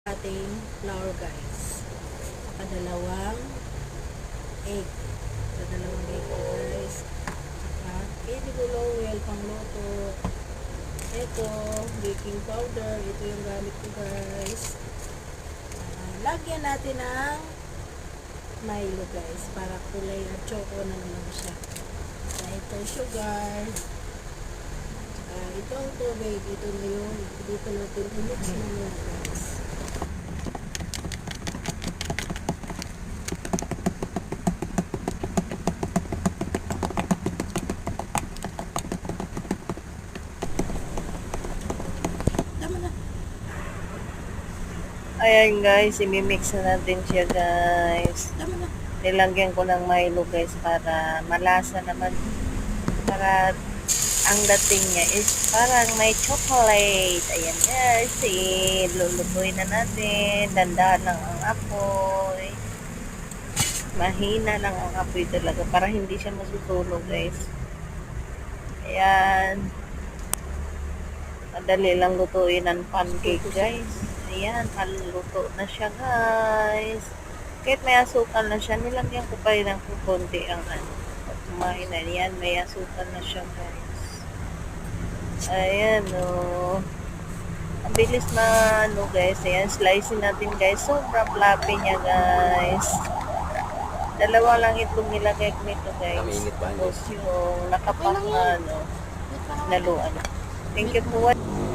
ating flour guys. Padalawang egg. Padalawang egg ko guys. At edible oil pang luto. Ito, baking powder. Ito yung gamit ko guys. Lagyan natin ng Milo guys. Para kulay at choco na naman siya. Ito sugar. Ito ang tubig. Ito na yung dito natin i-mix na yun guys. Ayan guys, imimix na natin siya guys. Tama na. Nilagyan ko ng Milo guys para malasa naman. Para ang dating niya is parang may chocolate. Ayan guys, lulutuin na natin. Dandahan lang ang apoy. Mahina lang ang apoy talaga para hindi siya masusunog guys. Ayan. Madali lang lutuin ang pancake guys. Ayan, paluto na siya guys. Kahit may asukal na siya, nilagyan ko pa rin ng konti ang kumain na yan. May asukal na siya guys. Ayan o. Ang bilis na guys. Ayan, slicing natin guys. Sobrang fluffy niya guys. Dalawa lang itong nilagay ko nito guys. Tapos yung nakapang naluan. Thank you for watching.